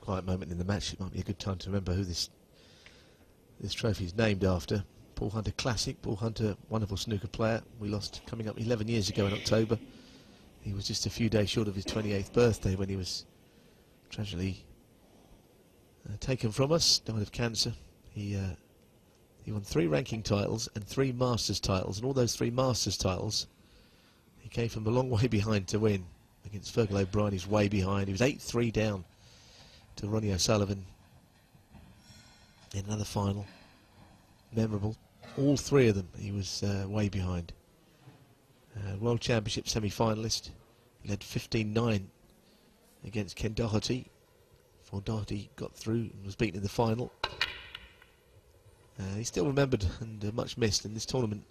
quiet moment in the match, it might be a good time to remember who this trophy is named after. Paul Hunter Classic. Paul Hunter, wonderful snooker player. We lost coming up 11 years ago in October. He was just a few days short of his 28th birthday when he was tragically taken from us, died of cancer. He won 3 ranking titles and 3 Masters titles, and all those 3 Masters titles, he came from a long way behind to win. Against Fergal O'Brien, he's way behind. He was 8-3 down to Ronnie O'Sullivan in another final. Memorable. All 3 of them, he was way behind. World Championship semi-finalist. Led 15-9 against Ken Doherty. Before Doherty got through and was beaten in the final. He's still remembered and much missed, and this tournament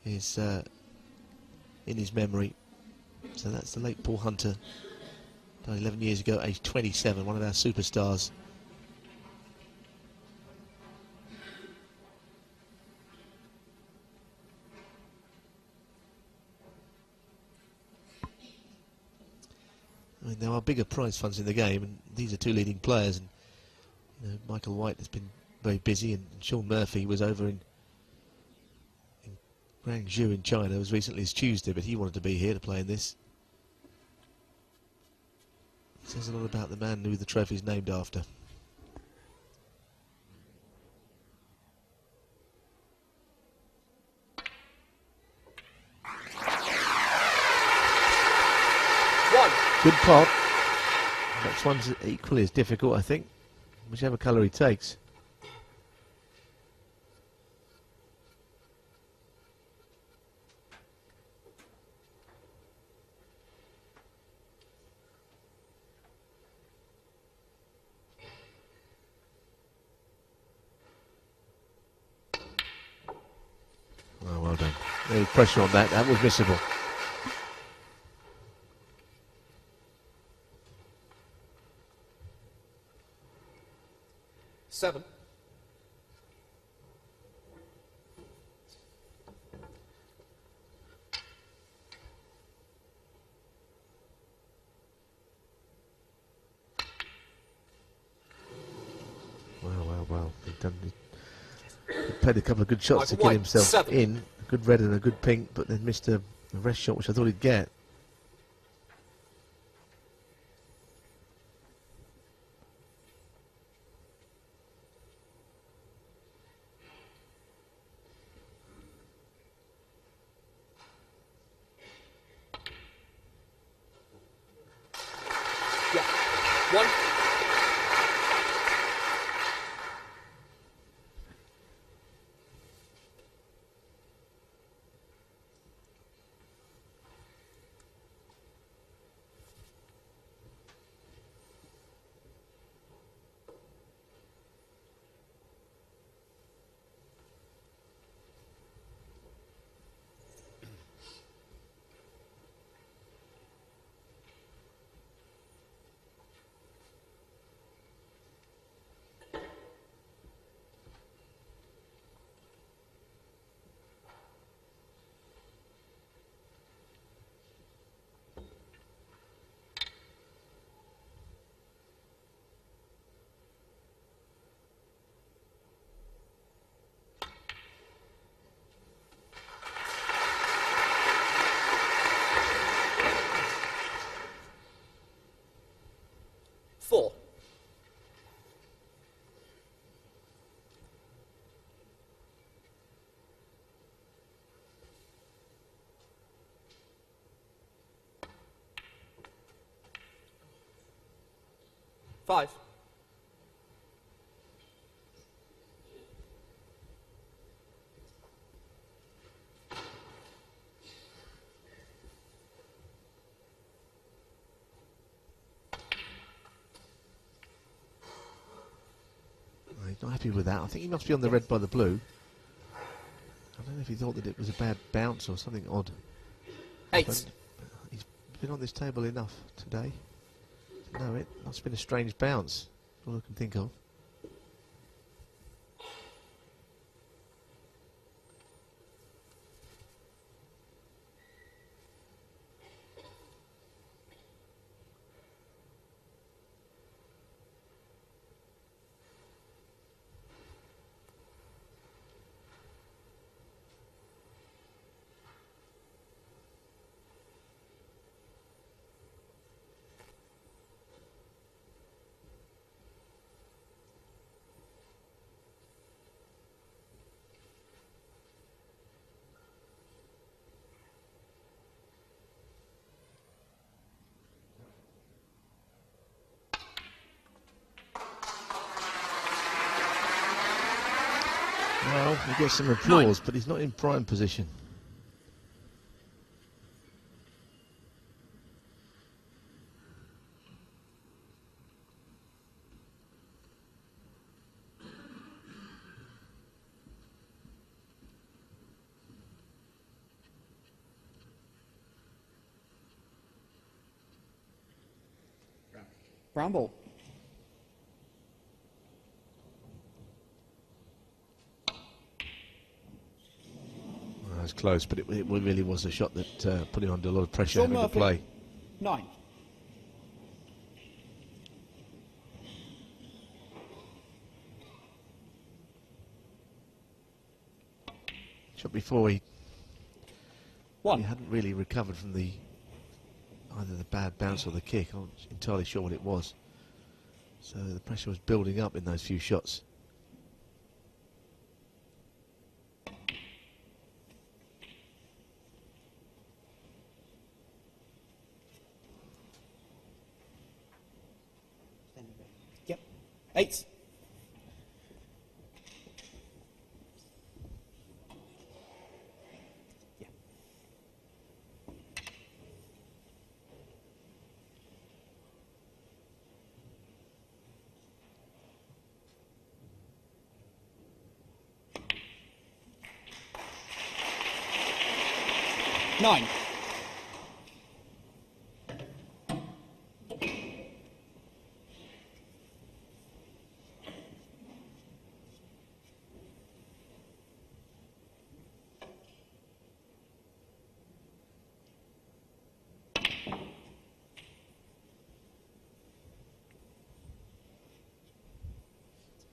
is in his memory. So that's the late Paul Hunter, died 11 years ago, aged 27, one of our superstars. I mean, there are bigger prize funds in the game, and these are 2 leading players. And you know, Michael White has been very busy, and Shaun Murphy was over in Guangzhou in China as recently as Tuesday, but he wanted to be here to play in this. It says a lot about the man who the trophy is named after. Good pot. Next one's equally as difficult, I think, whichever colour he takes. Oh, well done. There was pressure on that. That was missable. Seven. Well. He played a couple of good shots to get himself in. A good red and a good pink, but then missed a rest shot, which I thought he'd get. One. Four. Five. He's not happy with that. I think he must be on the red by the blue. I don't know if he thought that it was a bad bounce or something odd. Eight. But he's been on this table enough today to know it must have been a strange bounce. All I can think of. get some applause, but he's not in prime position. Brown ball. Well, that was close, but it really was a shot that put him under a lot of pressure Shaun having to play. 9. Shot before he 1. hadn't really recovered from either the bad bounce or the kick. I'm not entirely sure what it was. So the pressure was building up in those few shots. Yep. 8. Yeah. 9.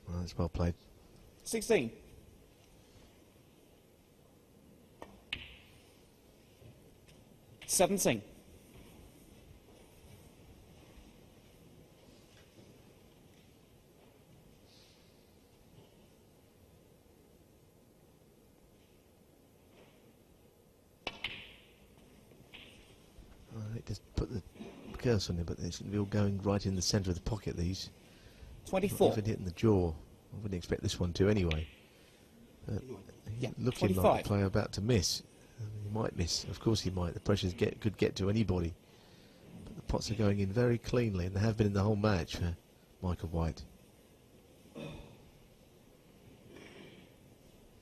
Well, that's well played. 16. 17. Just put the curse on it, but they seem to be all going right in the centre of the pocket, these. 24. Not even hitting the jaw. I wouldn't expect this one to anyway. Yeah. Looking 25. like a player about to miss. He might miss. Of course he might. The pressures could get to anybody. But the pots are going in very cleanly, and they have been in the whole match for Michael White.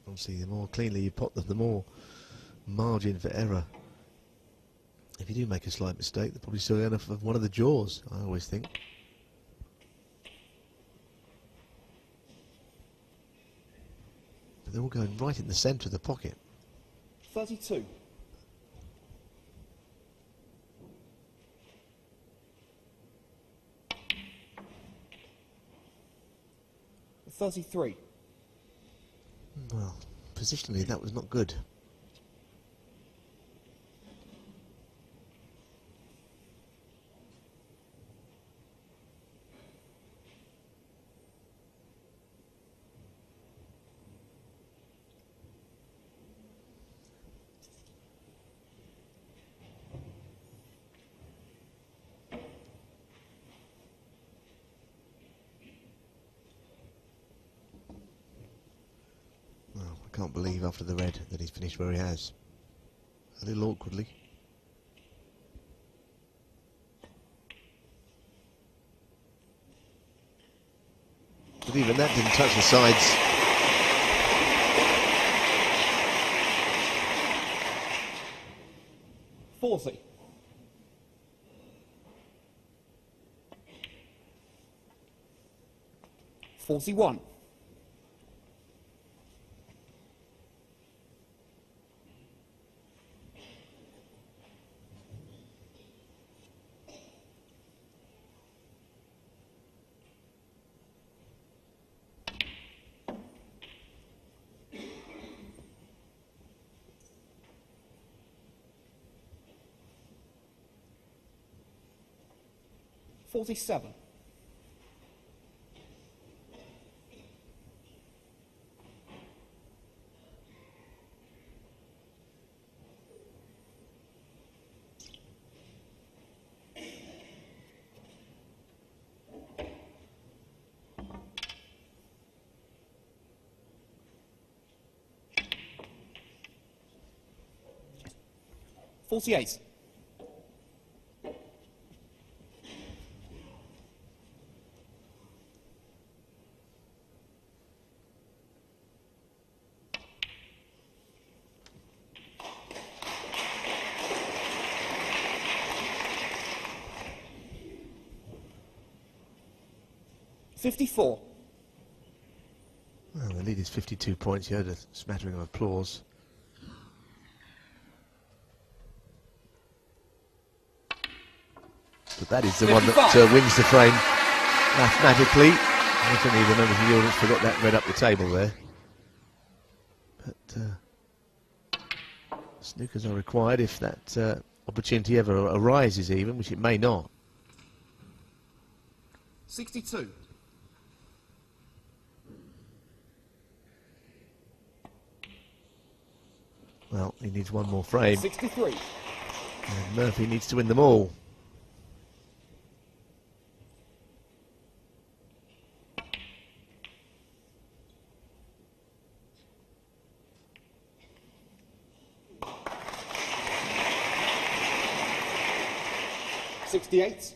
Obviously, the more cleanly you pot them, the more margin for error. If you do make a slight mistake, they're probably still going for one of the jaws, I always think. But they're all going right in the centre of the pocket. 32. 33. Well, positionally that was not good. I can't believe after the red that he's finished where he has. A little awkwardly. But even that didn't touch the sides. $40. 41. 47. 48. $54. Well, the lead is 52 points. You heard a smattering of applause. But that is the one that wins the frame mathematically. I don't think the members of the audience forgot that read up the table there. But snookers are required if that opportunity ever arises even, which it may not. 62. Well, he needs one more frame. 63. And Murphy needs to win them all. $68.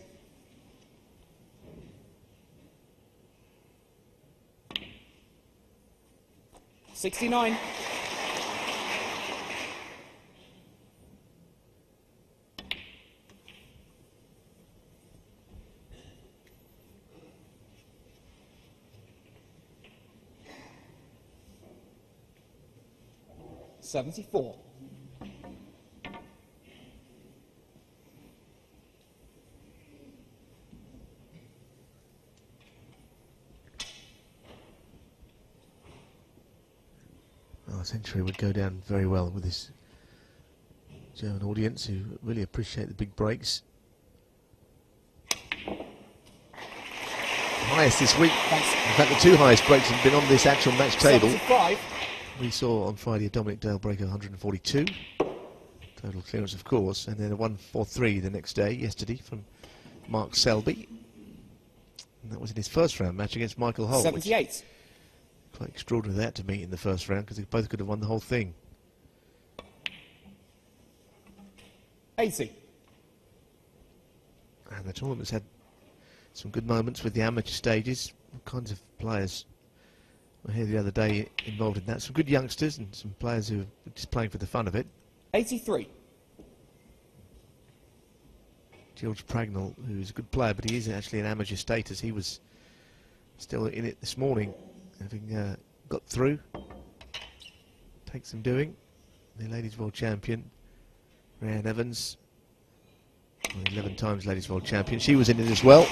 $69. $74. Well, a century would go down very well with this German audience who really appreciate the big breaks. Highest this week. Thanks. In fact, the two highest breaks have been on this actual match table. 75. We saw on Friday a Dominic Dale break of 142. Total clearance, of course. And then a 143 the next day, yesterday, from Mark Selby. And that was in his first round match against Michael Holt. 78. Quite extraordinary that to meet in the first round, because they both could have won the whole thing. 80. And the tournament's had some good moments with the amateur stages. All kinds of players were here the other day involved in that. Some good youngsters and some players who are just playing for the fun of it. 83. George Pragnell, who's a good player, but he is actually an amateur status. He was still in it this morning, having got through. Takes some doing. The ladies world champion, Ryan Evans, 11 times ladies world champion. She was in it as well.